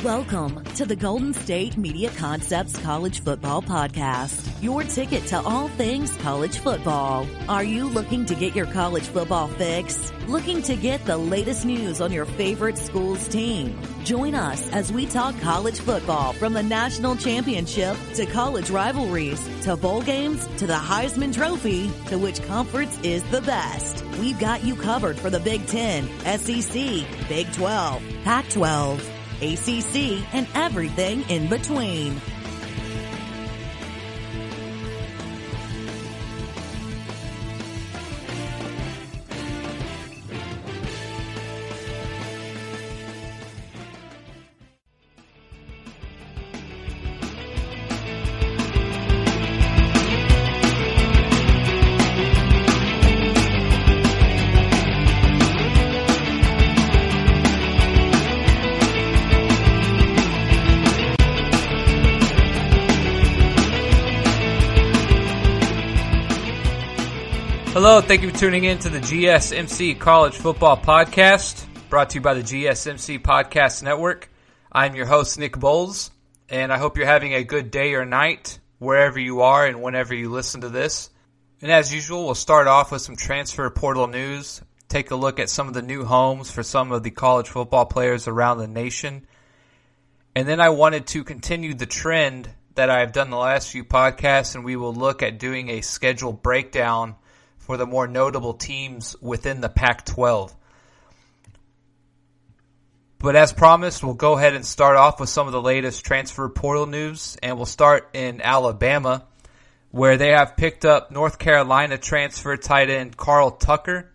Welcome to the Golden State Media Concepts College Football Podcast, your ticket to all things college football. Are you looking to get your college football fix? Looking to get the latest news on your favorite school's team? Join us as we talk college football from the national championship to college rivalries to bowl games to the Heisman Trophy to which conference is the best. We've got you covered for the Big Ten, SEC, Big 12, Pac-12, ACC, and everything in between. Hello, thank you for tuning in to the GSMC College Football Podcast, brought to you by the GSMC Podcast Network. I'm your host, Nick Bowles, and I hope you're having a good day or night, wherever you are and whenever you listen to this. And as usual, we'll start off with some transfer portal news, take a look at some of the new homes for some of the college football players around the nation. And then I wanted to continue the trend that I've done the last few podcasts, and we will look at doing a schedule breakdown for the more notable teams within the Pac-12. But as promised, we'll go ahead and start off with some of the latest transfer portal news, and we'll start in Alabama, where they have picked up North Carolina transfer tight end Carl Tucker.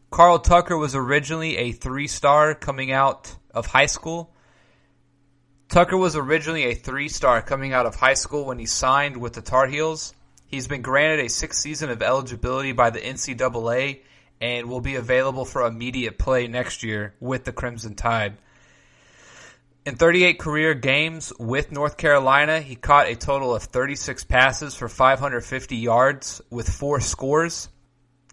Carl Tucker was originally a 3-star coming out of high school. Tucker was originally a 3-star coming out of high school when he signed with the Tar Heels. He's been granted a 6th season of eligibility by the NCAA and will be available for immediate play next year with the Crimson Tide. In 38 career games with North Carolina, he caught a total of 36 passes for 550 yards with 4 scores.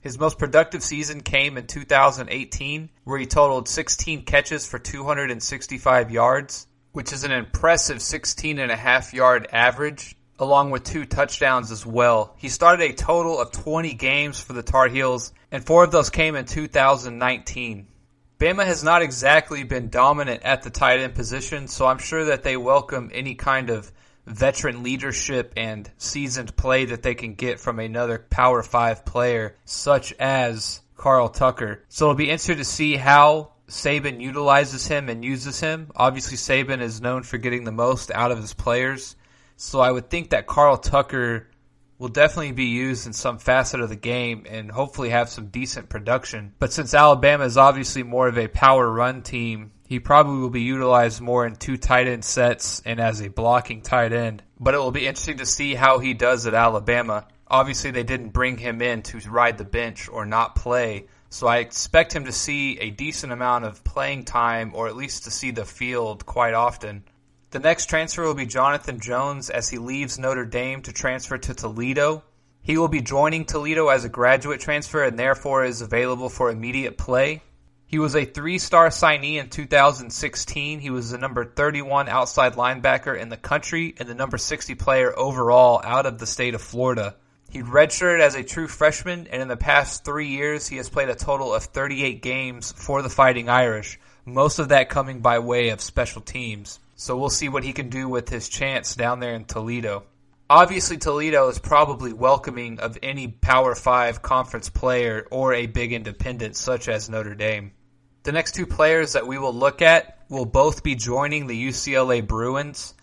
His most productive season came in 2018, where he totaled 16 catches for 265 yards, which is an impressive 16.5-yard average, along with 2 touchdowns as well. He started a total of 20 games for the Tar Heels, and 4 of those came in 2019. Bama has not exactly been dominant at the tight end position, so I'm sure that they welcome any kind of veteran leadership and seasoned play that they can get from another Power 5 player, such as Carl Tucker. So it'll be interesting to see how Saban utilizes him and uses him. Obviously, Saban is known for getting the most out of his players, so I would think that Carl Tucker will definitely be used in some facet of the game and hopefully have some decent production. But since Alabama is obviously more of a power run team, he probably will be utilized more in 2 tight end sets and as a blocking tight end. But it will be interesting to see how he does at Alabama. Obviously, they didn't bring him in to ride the bench or not play, so I expect him to see a decent amount of playing time, or at least to see the field quite often. The next transfer will be Jonathan Jones as he leaves Notre Dame to transfer to Toledo. He will be joining Toledo as a graduate transfer and therefore is available for immediate play. He was a 3-star signee in 2016. He was the number 31 outside linebacker in the country and the number 60 player overall out of the state of Florida. He redshirted as a true freshman, and in the past 3 years he has played a total of 38 games for the Fighting Irish, most of that coming by way of special teams. So we'll see what he can do with his chance down there in Toledo. Obviously, Toledo is probably welcoming of any Power 5 conference player or a big independent such as Notre Dame. The next 2 players that we will look at will both be joining the UCLA Bruins.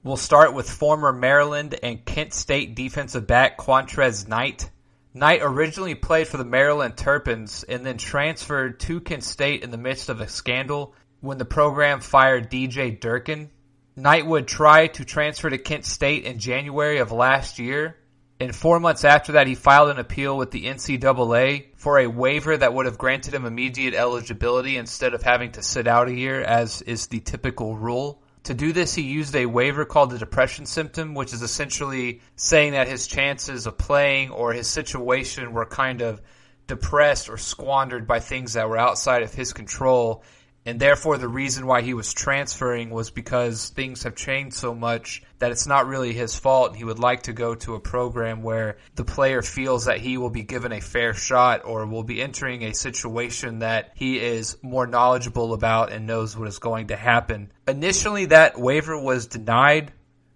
We'll start with former Maryland and Kent State defensive back Quantrez Knight. Knight originally played for the Maryland Terrapins and then transferred to Kent State in the midst of a scandal when the program fired DJ Durkin. Knight would try to transfer to Kent State in January of last year, and 4 months after that he filed an appeal with the NCAA for a waiver that would have granted him immediate eligibility instead of having to sit out a year, as is the typical rule. To do this, he used a waiver called the depression symptom, which is essentially saying that his chances of playing or his situation were kind of depressed or squandered by things that were outside of his control, And therefore, the reason why he was transferring was because things have changed so much that it's not really his fault. And he would like to go to a program where the player feels that he will be given a fair shot or will be entering a situation that he is more knowledgeable about and knows what is going to happen. Initially, that waiver was denied,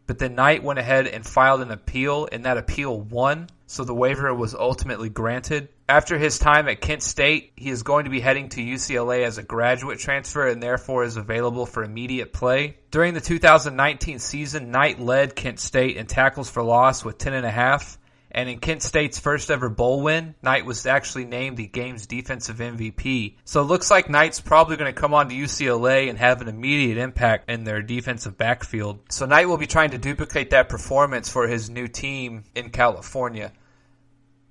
but then Knight went ahead and filed an appeal, and that appeal won. So the waiver was ultimately granted. After his time at Kent State, he is going to be heading to UCLA as a graduate transfer and therefore is available for immediate play. During the 2019 season, Knight led Kent State in tackles for loss with 10.5. And in Kent State's first ever bowl win, Knight was actually named the game's defensive MVP. So it looks like Knight's probably going to come on to UCLA and have an immediate impact in their defensive backfield. So Knight will be trying to duplicate that performance for his new team in California.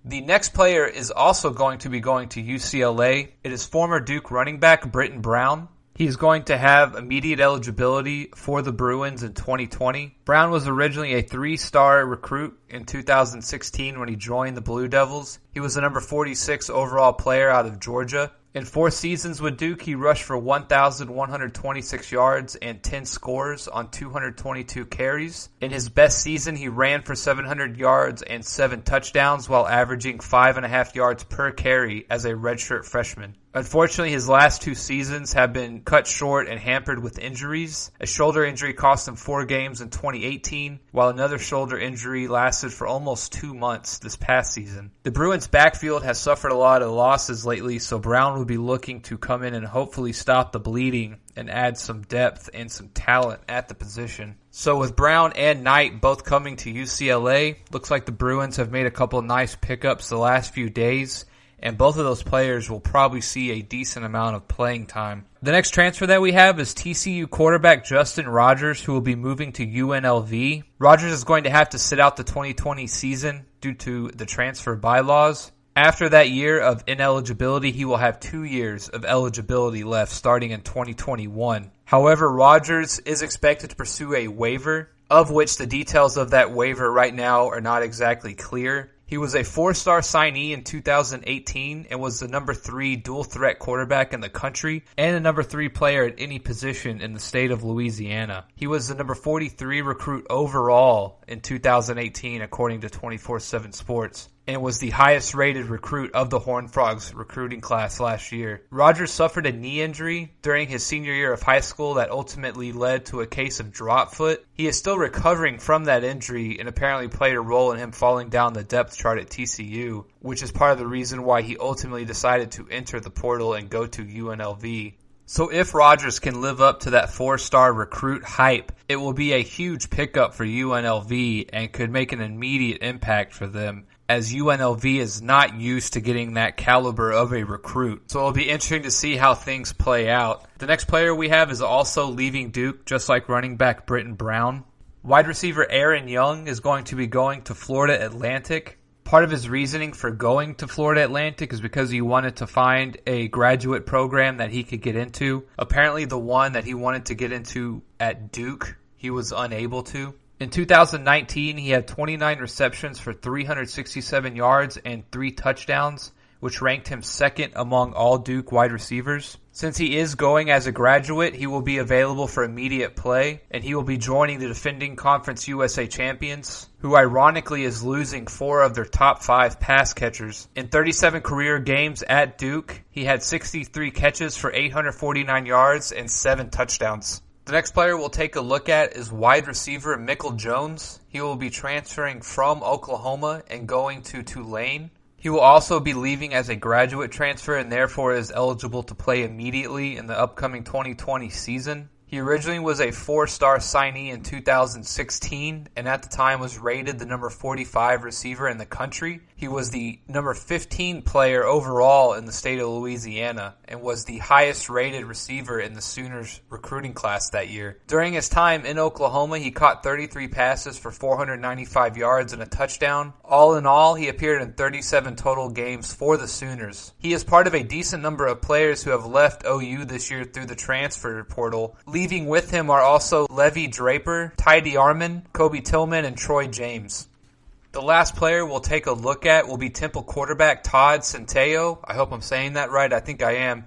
The next player is also going to be going to UCLA. It is former Duke running back Britton Brown. He's going to have immediate eligibility for the Bruins in 2020. Brown was originally a 3-star recruit in 2016 when he joined the Blue Devils. He was the number 46 overall player out of Georgia. In 4 seasons with Duke, he rushed for 1,126 yards and 10 scores on 222 carries. In his best season, he ran for 700 yards and 7 touchdowns while averaging 5.5 yards per carry as a redshirt freshman. Unfortunately, his last 2 seasons have been cut short and hampered with injuries. A shoulder injury cost him 4 games in 2018, while another shoulder injury lasted for almost 2 months this past season. The Bruins' backfield has suffered a lot of losses lately, so Brown will be looking to come in and hopefully stop the bleeding and add some depth and some talent at the position. So with Brown and Knight both coming to UCLA, looks like the Bruins have made a couple nice pickups the last few days. And both of those players will probably see a decent amount of playing time. The next transfer that we have is TCU quarterback Justin Rogers, who will be moving to UNLV. Rogers is going to have to sit out the 2020 season due to the transfer bylaws. After that year of ineligibility, he will have 2 years of eligibility left starting in 2021. However, Rogers is expected to pursue a waiver, of which the details of that waiver right now are not exactly clear. He was a 4-star signee in 2018 and was the number 3 dual-threat quarterback in the country and the number 3 player at any position in the state of Louisiana. He was the number 43 recruit overall in 2018 according to 24/7 Sports, and was the highest-rated recruit of the Horned Frogs recruiting class last year. Rogers suffered a knee injury during his senior year of high school that ultimately led to a case of drop foot. He is still recovering from that injury and apparently played a role in him falling down the depth chart at TCU, which is part of the reason why he ultimately decided to enter the portal and go to UNLV. So if Rogers can live up to that 4-star recruit hype, it will be a huge pickup for UNLV and could make an immediate impact for them, as UNLV is not used to getting that caliber of a recruit. So it'll be interesting to see how things play out. The next player we have is also leaving Duke, just like running back Britton Brown. Wide receiver Aaron Young is going to be going to Florida Atlantic. Part of his reasoning for going to Florida Atlantic is because he wanted to find a graduate program that he could get into. Apparently the one that he wanted to get into at Duke, he was unable to. In 2019, he had 29 receptions for 367 yards and 3 touchdowns, which ranked him second among all Duke wide receivers. Since he is going as a graduate, he will be available for immediate play, and he will be joining the defending Conference USA champions, who ironically is losing 4 of their top 5 pass catchers. In 37 career games at Duke, he had 63 catches for 849 yards and 7 touchdowns. The next player we'll take a look at is wide receiver Michael Jones. He will be transferring from Oklahoma and going to Tulane. He will also be leaving as a graduate transfer and therefore is eligible to play immediately in the upcoming 2020 season. He originally was a 4-star signee in 2016 and at the time was rated the number 45 receiver in the country. He was the number 15 player overall in the state of Louisiana and was the highest rated receiver in the Sooners recruiting class that year. During his time in Oklahoma, he caught 33 passes for 495 yards and a touchdown. All in all, he appeared in 37 total games for the Sooners. He is part of a decent number of players who have left OU this year through the transfer portal. Leaving with him are also Levi Draper, Ty Arman, Kobe Tillman, and Troy James. The last player we'll take a look at will be Temple quarterback Todd Centeio. I hope I'm saying that right. I think I am.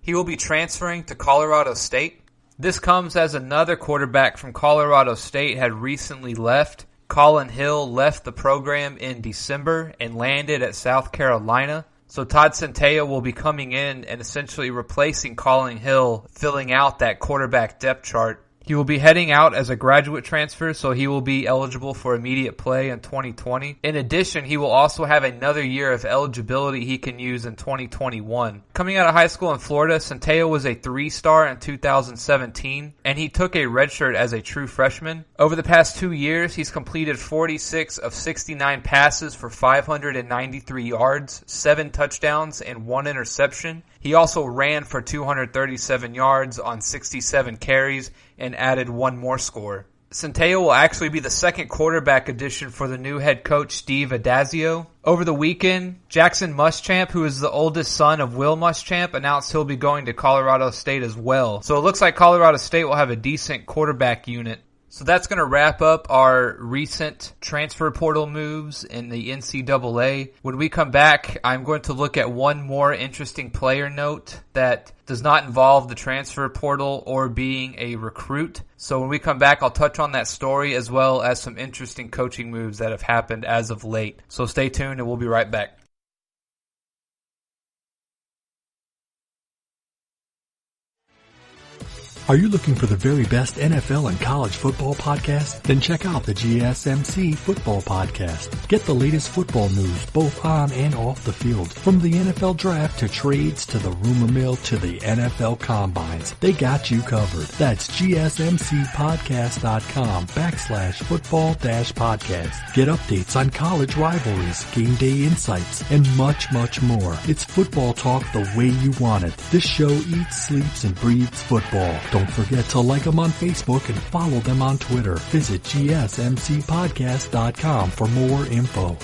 He will be transferring to Colorado State. This comes as another quarterback from Colorado State had recently left. Colin Hill left the program in December and landed at South Carolina. So Todd Centeio will be coming in and essentially replacing Colin Hill, filling out that quarterback depth chart. He will be heading out as a graduate transfer, so he will be eligible for immediate play in 2020. In addition, he will also have another year of eligibility he can use in 2021. Coming out of high school in Florida, Centeio was a 3-star in 2017, and he took a redshirt as a true freshman. Over the past 2 years, he's completed 46 of 69 passes for 593 yards, 7 touchdowns, and 1 interception. He also ran for 237 yards on 67 carries and added 1 more score. Centeio will actually be the second quarterback addition for the new head coach Steve Adazio. Over the weekend, Jackson Muschamp, who is the oldest son of Will Muschamp, announced he'll be going to Colorado State as well. So it looks like Colorado State will have a decent quarterback unit. So that's going to wrap up our recent transfer portal moves in the NCAA. When we come back, I'm going to look at one more interesting player note that does not involve the transfer portal or being a recruit. So when we come back, I'll touch on that story as well as some interesting coaching moves that have happened as of late. So stay tuned and we'll be right back. Are you looking for the very best NFL and college football podcast? Then check out the GSMC Football Podcast. Get the latest football news both on and off the field. From the NFL Draft to trades to the rumor mill to the NFL Combines. They got you covered. That's GSMCpodcast.com/football-podcast. Get updates on college rivalries, game day insights, and much, much more. It's football talk the way you want it. This show eats, sleeps, and breathes football. Don't forget to like them on Facebook and follow them on Twitter. Visit GSMCpodcast.com for more info.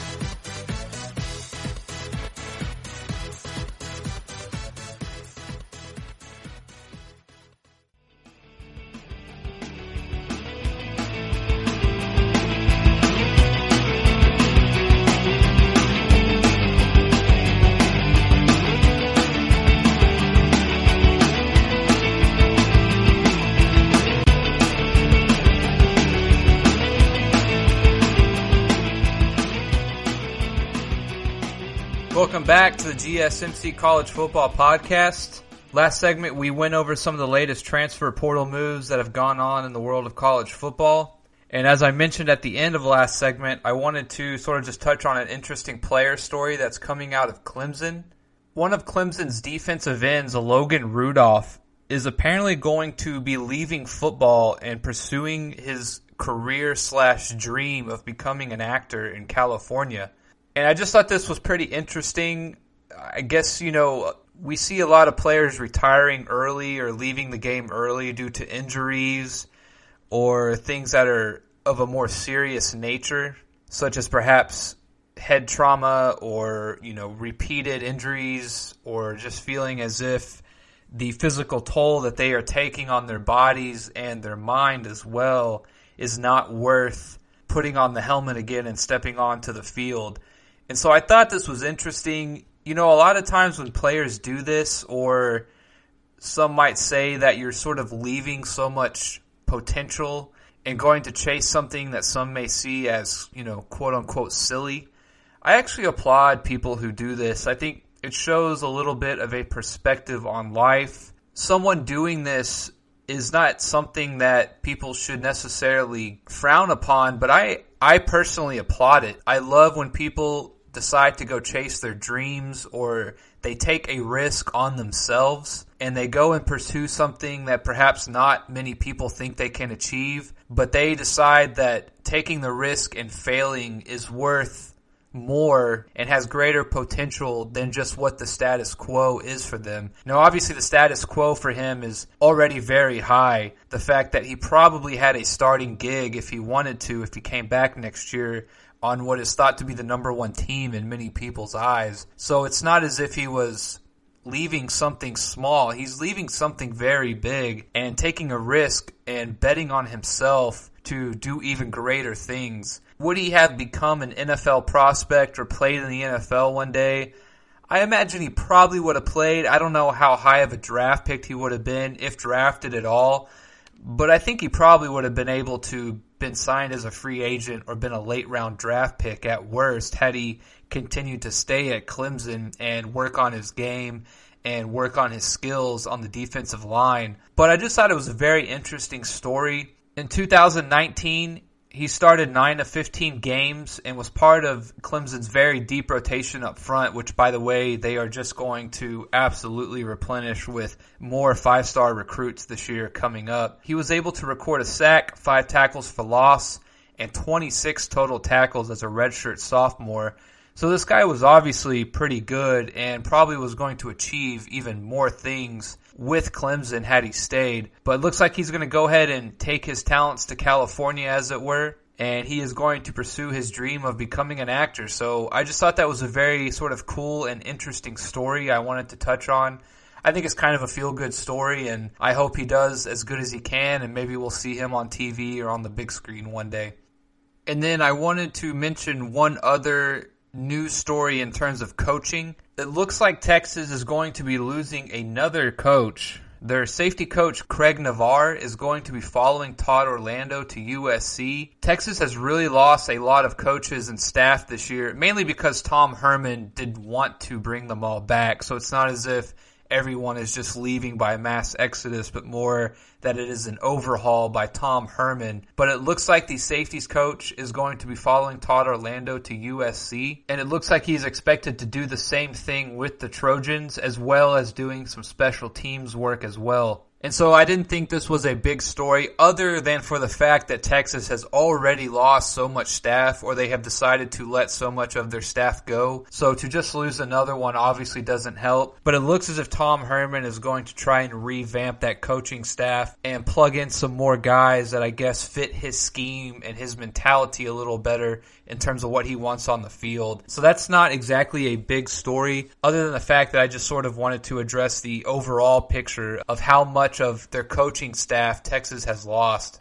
Welcome back to the GSMC College Football Podcast. Last segment, we went over some of the latest transfer portal moves that have gone on in the world of college football. And as I mentioned at the end of the last segment, I wanted to sort of just touch on an interesting player story that's coming out of Clemson. One of Clemson's defensive ends, Logan Rudolph, is apparently going to be leaving football and pursuing his career/dream of becoming an actor in California. And I just thought this was pretty interesting. I guess, we see a lot of players retiring early or leaving the game early due to injuries or things that are of a more serious nature, such as perhaps head trauma or, repeated injuries, or just feeling as if the physical toll that they are taking on their bodies and their mind as well is not worth putting on the helmet again and stepping onto the field. And so I thought this was interesting. A lot of times when players do this, or some might say that you're sort of leaving so much potential and going to chase something that some may see as, quote unquote silly. I actually applaud people who do this. I think it shows a little bit of a perspective on life. Someone doing this is not something that people should necessarily frown upon, but I personally applaud it. I love when people decide to go chase their dreams, or they take a risk on themselves and they go and pursue something that perhaps not many people think they can achieve, but they decide that taking the risk and failing is worth more and has greater potential than just what the status quo is for them. Now, obviously the status quo for him is already very high. The fact that he probably had a starting gig if he wanted to, if he came back next year, on what is thought to be the number one team in many people's eyes. So it's not as if he was leaving something small. He's leaving something very big and taking a risk and betting on himself to do even greater things. Would he have become an NFL prospect or played in the NFL one day? I imagine he probably would have played. I don't know how high of a draft pick he would have been, if drafted at all. But I think he probably would have been able to been signed as a free agent or been a late round draft pick at worst had he continued to stay at Clemson and work on his game and work on his skills on the defensive line. But I just thought it was a very interesting story. In 2019, he started 9 of 15 games and was part of Clemson's very deep rotation up front, which, by the way, they are just going to absolutely replenish with more 5-star recruits this year coming up. He was able to record a sack, 5 tackles for loss, and 26 total tackles as a redshirt sophomore. So this guy was obviously pretty good and probably was going to achieve even more things with Clemson had he stayed. But it looks like he's going to go ahead and take his talents to California, as it were, and he is going to pursue his dream of becoming an actor. So I just thought that was a very sort of cool and interesting story I wanted to touch on. I think it's kind of a feel-good story, and I hope he does as good as he can, and maybe we'll see him on TV or on the big screen one day. And then I wanted to mention one other news story in terms of coaching. It looks like Texas is going to be losing another coach. Their safety coach, Craig Navarre, is going to be following Todd Orlando to USC. Texas has really lost a lot of coaches and staff this year, mainly because Tom Herman didn't want to bring them all back. So it's not as if everyone is just leaving by mass exodus, but more that it is an overhaul by Tom Herman. But it looks like the safeties coach is going to be following Todd Orlando to USC, and it looks like he's expected to do the same thing with the Trojans, as well as doing some special teams work as well. And so I didn't think this was a big story other than for the fact that Texas has already lost so much staff, or they have decided to let so much of their staff go. So to just lose another one obviously doesn't help. But it looks as if Tom Herman is going to try and revamp that coaching staff and plug in some more guys that I guess fit his scheme and his mentality a little better in terms of what he wants on the field. So that's not exactly a big story, other than the fact that I just sort of wanted to address the overall picture of how much of their coaching staff Texas has lost.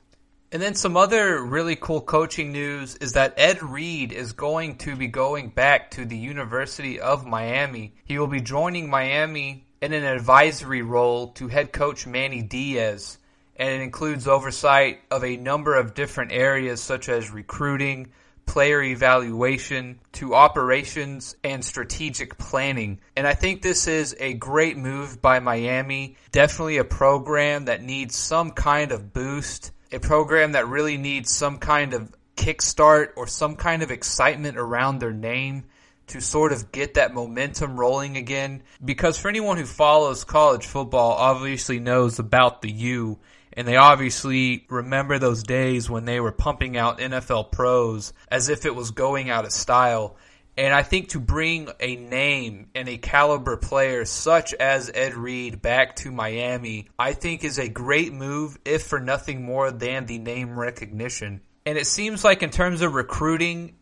And then some other really cool coaching news is that Ed Reed is going to be going back to the University of Miami. He will be joining Miami in an advisory role to head coach Manny Diaz, and it includes oversight of a number of different areas such as recruiting, player evaluation, to operations and strategic planning. And I think this is a great move by Miami. Definitely a program that needs some kind of boost, a program that really needs some kind of kickstart or some kind of excitement around their name to sort of get that momentum rolling again. Because for anyone who follows college football obviously knows about the U, and they obviously remember those days when they were pumping out NFL pros as if it was going out of style. And I think to bring a name and a caliber player such as Ed Reed back to Miami, I think is a great move, if for nothing more than the name recognition. And it seems like in terms of recruiting,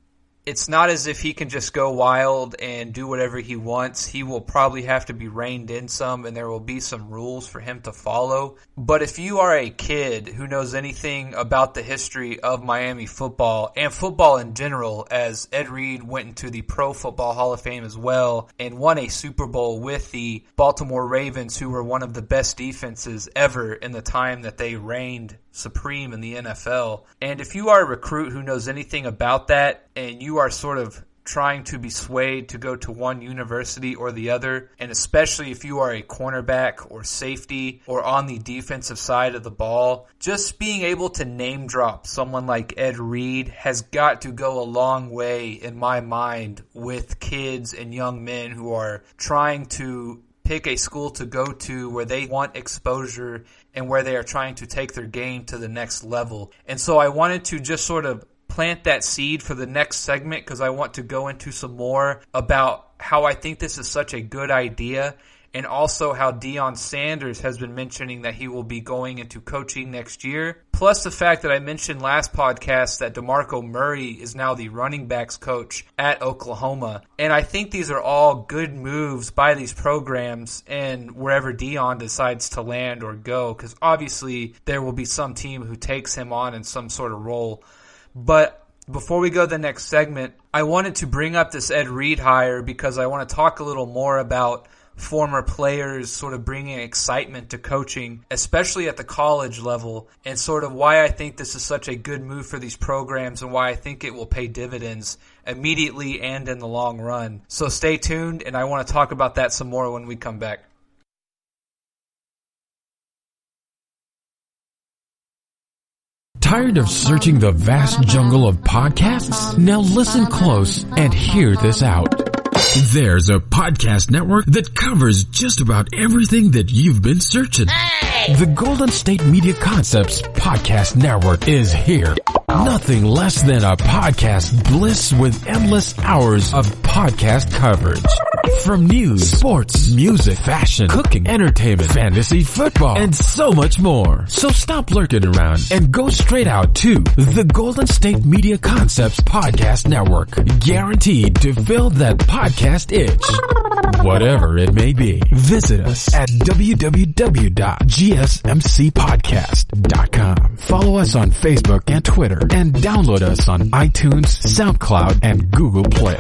it's not as if he can just go wild and do whatever he wants. He will probably have to be reined in some, and there will be some rules for him to follow. But if you are a kid who knows anything about the history of Miami football and football in general, as Ed Reed went into the Pro Football Hall of Fame as well and won a Super Bowl with the Baltimore Ravens, who were one of the best defenses ever in the time that they reigned supreme in the NFL. And if you are a recruit who knows anything about that, and you are sort of trying to be swayed to go to one university or the other, and especially if you are a cornerback or safety or on the defensive side of the ball, just being able to name drop someone like Ed Reed has got to go a long way in my mind with kids and young men who are trying to pick a school to go to where they want exposure and where they are trying to take their game to the next level. And so I wanted to just sort of plant that seed for the next segment, because I want to go into some more about how I think this is such a good idea, and also how Deion Sanders has been mentioning that he will be going into coaching next year. Plus the fact that I mentioned last podcast that DeMarco Murray is now the running backs coach at Oklahoma. And I think these are all good moves by these programs and wherever Deion decides to land or go, because obviously there will be some team who takes him on in some sort of role. But Before we go to the next segment, I wanted to bring up this Ed Reed hire because I want to talk a little more about former players sort of bringing excitement to coaching, especially at the college level, and sort of why I think this is such a good move for these programs and why I think it will pay dividends immediately and in the long run. So stay tuned, and I want to talk about that some more when we come back. Tired of searching the vast jungle of podcasts? Now listen close and hear this out. There's a podcast network that covers just about everything that you've been searching. Hey! The Golden State Media Concepts Podcast Network is here. Nothing less than a podcast bliss with endless hours of podcast coverage. From news, sports, music, fashion, cooking, entertainment, fantasy, football, and so much more. So stop lurking around and go straight out to the Golden State Media Concepts Podcast Network. Guaranteed to fill that podcast itch. Whatever it may be. Visit us at www.gsmcpodcast.com. Follow us on Facebook and Twitter and download us on iTunes, SoundCloud, and Google Play.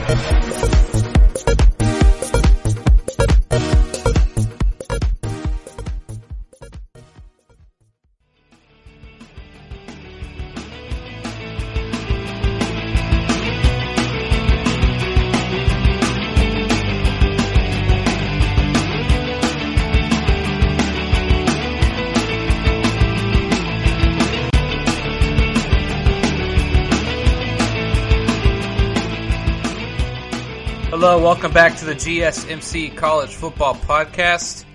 Hello, welcome back to the GSMC College Football Podcast.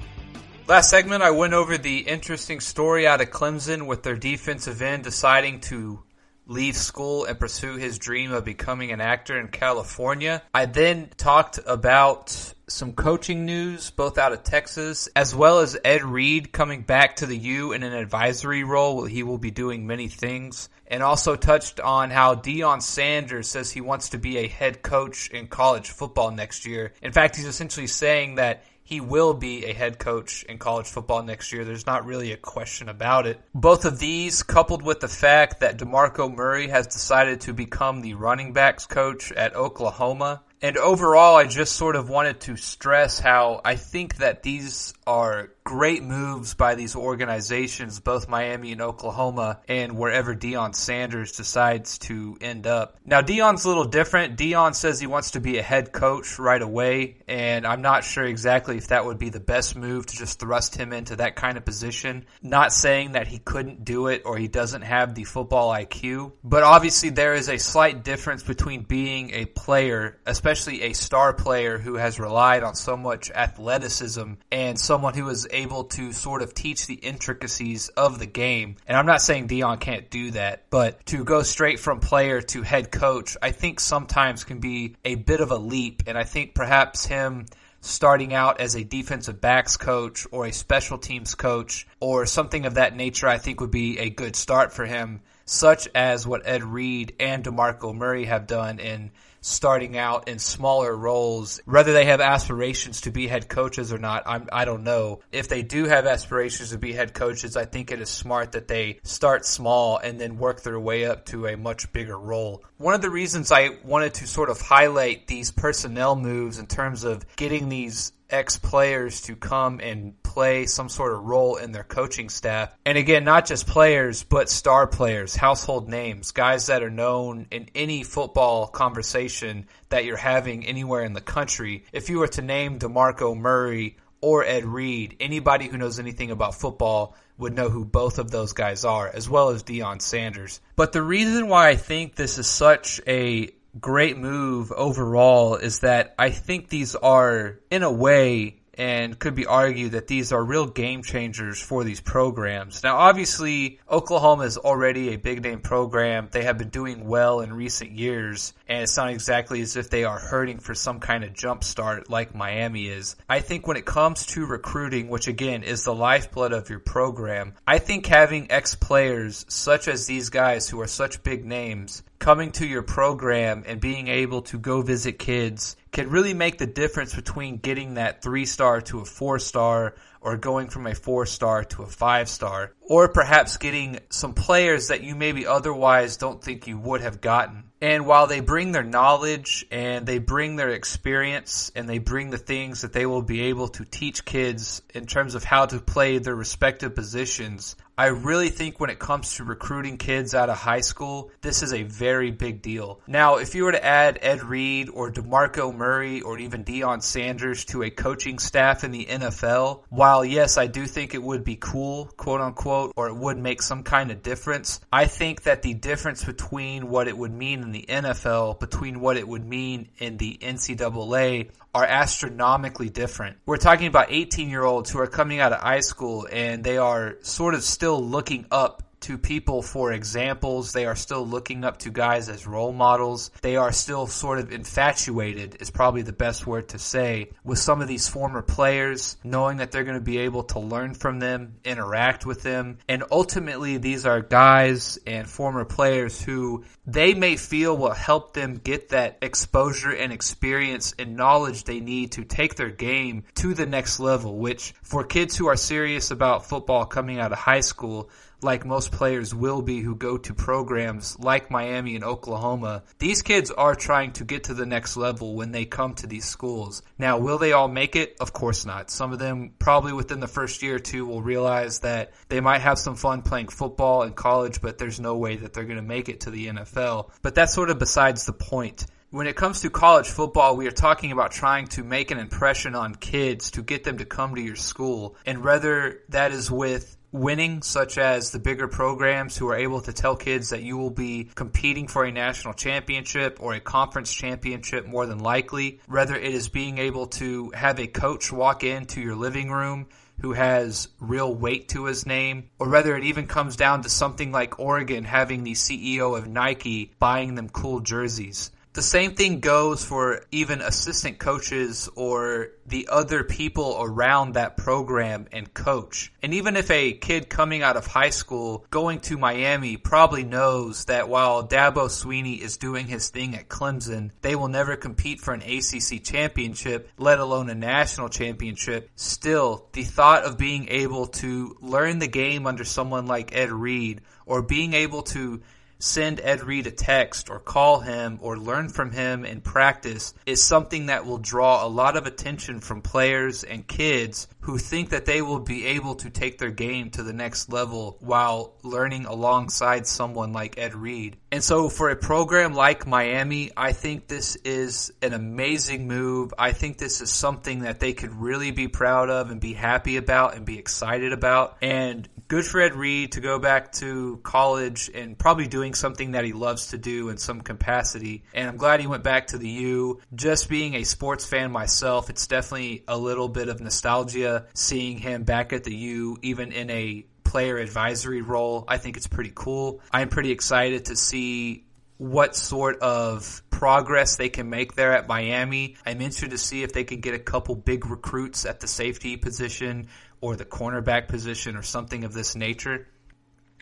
Last segment, I went over the interesting story out of Clemson with their defensive end deciding to leave school and pursue his dream of becoming an actor in California. I then talked about some coaching news, both out of Texas, as well as Ed Reed coming back to the U in an advisory role. He will be doing many things. And also touched on how Deion Sanders says he wants to be a head coach in college football next year. In fact, he's essentially saying that he will be a head coach in college football next year. There's not really a question about it. Both of these, coupled with the fact that DeMarco Murray has decided to become the running backs coach at Oklahoma. And overall, I just sort of wanted to stress how I think that these are great moves by these organizations, both Miami and Oklahoma, and wherever Deion Sanders decides to end up. Now, Deion's a little different. Deion says he wants to be a head coach right away, and I'm not sure exactly if that would be the best move to just thrust him into that kind of position. Not saying that he couldn't do it or he doesn't have the football IQ, but obviously there is a slight difference between being a player, especially a star player who has relied on so much athleticism, and someone who is able to sort of teach the intricacies of the game. And I'm not saying Deion can't do that, but to go straight from player to head coach, I think sometimes can be a bit of a leap. And I think perhaps him starting out as a defensive backs coach or a special teams coach or something of that nature, I think would be a good start for him, such as what Ed Reed and DeMarco Murray have done in starting out in smaller roles. Whether they have aspirations to be head coaches or not, I don't know. If they do have aspirations to be head coaches, I think it is smart that they start small and then work their way up to a much bigger role. One of the reasons I wanted to sort of highlight these personnel moves in terms of getting these ex-players to come and play some sort of role in their coaching staff. And again, not just players, but star players, household names, guys that are known in any football conversation that you're having anywhere in the country. If you were to name DeMarco Murray or Ed Reed, anybody who knows anything about football would know who both of those guys are, as well as Deion Sanders. But the reason why I think this is such a great move overall is that I think these are, in a way, and could be argued that these are real game changers for these programs. Now, obviously, Oklahoma is already a big-name program. They have been doing well in recent years, and it's not exactly as if they are hurting for some kind of jump start like Miami is. I think when it comes to recruiting, which again is the lifeblood of your program, I think having ex-players such as these guys who are such big names coming to your program and being able to go visit kids can really make the difference between getting that 3-star to a 4-star or going from a 4-star to a 5-star, or perhaps getting some players that you maybe otherwise don't think you would have gotten. And while they bring their knowledge and they bring their experience and they bring the things that they will be able to teach kids in terms of how to play their respective positions, I really think when it comes to recruiting kids out of high school, this is a very big deal. Now, if you were to add Ed Reed or DeMarco Murray or even Deion Sanders to a coaching staff in the NFL, while yes, I do think it would be cool, quote unquote, or it would make some kind of difference, I think that the difference between what it would mean in the NFL, between what it would mean in the NCAA, are astronomically different. We're talking about 18-year-olds who are coming out of high school and they are sort of still looking up to people for examples. They are still looking up to guys as role models. They are still sort of infatuated, is probably the best word to say, with some of these former players, knowing that they're going to be able to learn from them, interact with them. And ultimately, these are guys and former players who they may feel will help them get that exposure and experience and knowledge they need to take their game to the next level, which for kids who are serious about football coming out of high school, like most players will be who go to programs like Miami and Oklahoma, these kids are trying to get to the next level when they come to these schools. Now, will they all make it? Of course not. Some of them probably within the first year or two will realize that they might have some fun playing football in college, but there's no way that they're going to make it to the NFL. But that's sort of besides the point. When it comes to college football, we are talking about trying to make an impression on kids to get them to come to your school. And whether that is with winning, such as the bigger programs who are able to tell kids that you will be competing for a national championship or a conference championship more than likely, whether it is being able to have a coach walk into your living room who has real weight to his name, or whether it even comes down to something like Oregon having the CEO of Nike buying them cool jerseys. The same thing goes for even assistant coaches or the other people around that program and coach. And even if a kid coming out of high school going to Miami probably knows that while Dabo Swinney is doing his thing at Clemson, they will never compete for an ACC championship, let alone a national championship. Still, the thought of being able to learn the game under someone like Ed Reed, or being able to send Ed Reed a text or call him or learn from him in practice, is something that will draw a lot of attention from players and kids who think that they will be able to take their game to the next level while learning alongside someone like Ed Reed. And so for a program like Miami, I think this is an amazing move. I think this is something that they could really be proud of and be happy about and be excited about. And good for Ed Reed to go back to college and probably doing something that he loves to do in some capacity. And I'm glad he went back to the U. Just being a sports fan myself, it's definitely a little bit of nostalgia seeing him back at the U, even in a player advisory role. I think it's pretty cool. I'm pretty excited to see what sort of progress they can make there at Miami. I'm interested to see if they can get a couple big recruits at the safety position or the cornerback position or something of this nature.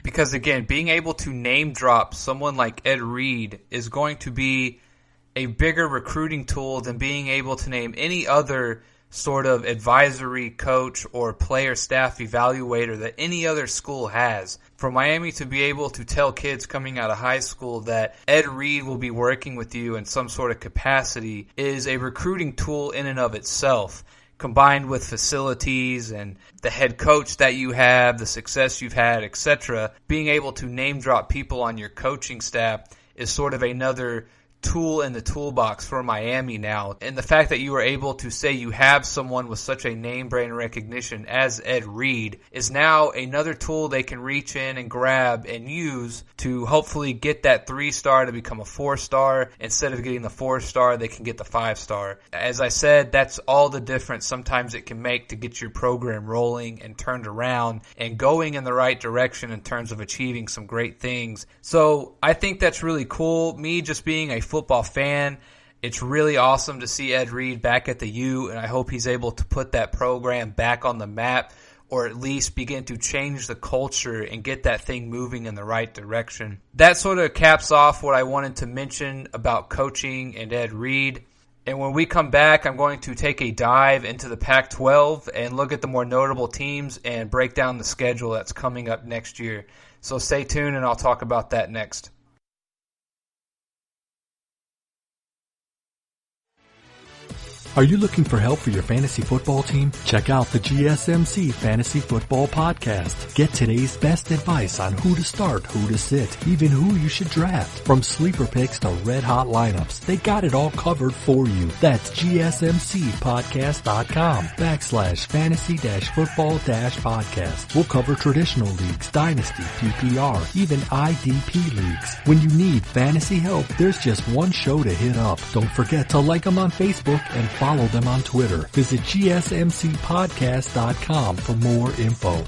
Because again, being able to name drop someone like Ed Reed is going to be a bigger recruiting tool than being able to name any other sort of advisory coach or player staff evaluator that any other school has. For Miami to be able to tell kids coming out of high school that Ed Reed will be working with you in some sort of capacity is a recruiting tool in and of itself, combined with facilities and the head coach that you have, the success you've had, etc. Being able to name drop people on your coaching staff is sort of another tool in the toolbox for Miami now. And the fact that you are able to say you have someone with such a name brand recognition as Ed Reed is now another tool they can reach in and grab and use to hopefully get that 3-star to become a 4-star. Instead of getting the 4-star, they can get the 5-star. As I said, that's all the difference sometimes it can make to get your program rolling and turned around and going in the right direction in terms of achieving some great things. So I think that's really cool. Me just being a football fan, it's really awesome to see Ed Reed back at the U, and I hope he's able to put that program back on the map, or at least begin to change the culture and get that thing moving in the right direction. That sort of caps off what I wanted to mention about coaching and Ed Reed. And when we come back, I'm going to take a dive into the Pac-12 and look at the more notable teams and break down the schedule that's coming up next year. So stay tuned, and I'll talk about that next. Are you looking for help for your fantasy football team? Check out the GSMC Fantasy Football Podcast. Get today's best advice on who to start, who to sit, even who you should draft. From sleeper picks to red hot lineups, they got it all covered for you. That's GSMCpodcast.com/fantasy-football-podcast. We'll cover traditional leagues, dynasty, PPR, even IDP leagues. When you need fantasy help, there's just one show to hit up. Don't forget to like them on Facebook and follow them on Twitter. Visit GSMCpodcast.com for more info.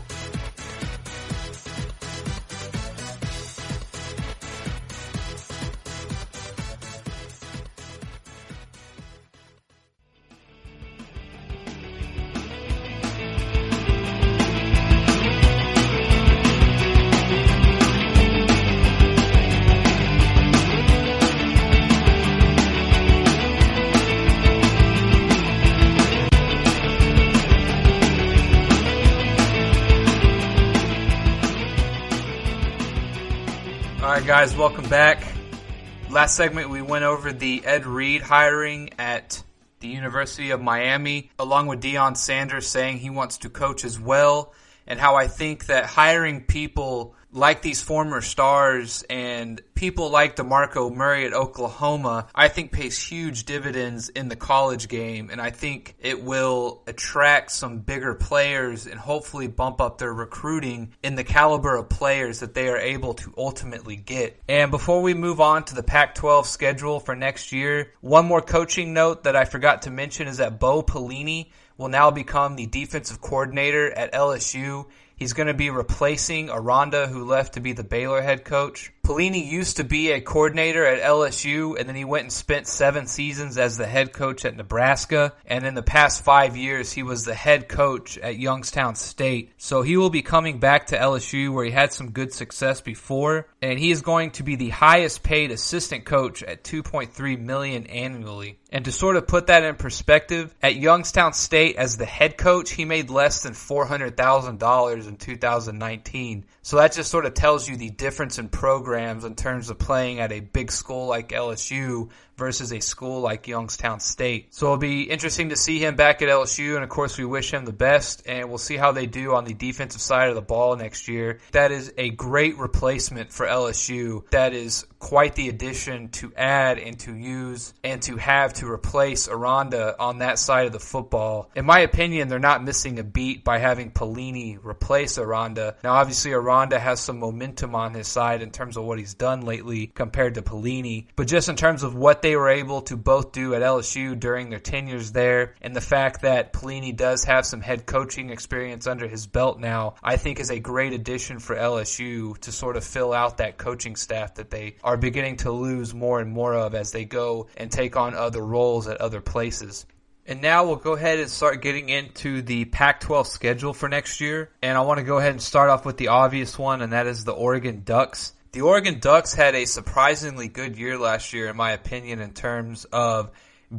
Alright guys, welcome back. Last segment we went over the Ed Reed hiring at the University of Miami, along with Deion Sanders saying he wants to coach as well, and how I think that hiring people like these former stars and people like DeMarco Murray at Oklahoma, I think pays huge dividends in the college game, and I think it will attract some bigger players and hopefully bump up their recruiting in the caliber of players that they are able to ultimately get. And before we move on to the Pac-12 schedule for next year, one more coaching note that I forgot to mention is that Bo Pelini will now become the defensive coordinator at LSU. He's going to be replacing Aranda, who left to be the Baylor head coach. Pelini used to be a coordinator at LSU, and then he went and spent 7 seasons as the head coach at Nebraska. And in the past 5 years, he was the head coach at Youngstown State. So he will be coming back to LSU, where he had some good success before. And he is going to be the highest paid assistant coach at $2.3 million annually. And to sort of put that in perspective, at Youngstown State as the head coach, he made less than $400,000 in 2019. So that just sort of tells you the difference in programs in terms of playing at a big school like LSU versus a school like Youngstown State. So it'll be interesting to see him back at LSU, and of course we wish him the best, and we'll see how they do on the defensive side of the ball next year. That is a great replacement for LSU. That is quite the addition to add and to use and to have to replace Aranda on that side of the football. In my opinion, they're not missing a beat by having Pelini replace Aranda. Now obviously Aranda has some momentum on his side in terms of what he's done lately compared to Pelini, but just in terms of what they were able to both do at LSU during their tenures there, and the fact that Pelini does have some head coaching experience under his belt now, I think is a great addition for LSU to sort of fill out that coaching staff that they are beginning to lose more and more of as they go and take on other roles at other places. And now we'll go ahead and start getting into the Pac-12 schedule for next year. And I want to go ahead and start off with the obvious one, and that is the Oregon Ducks. The Oregon Ducks had a surprisingly good year last year, in my opinion, in terms of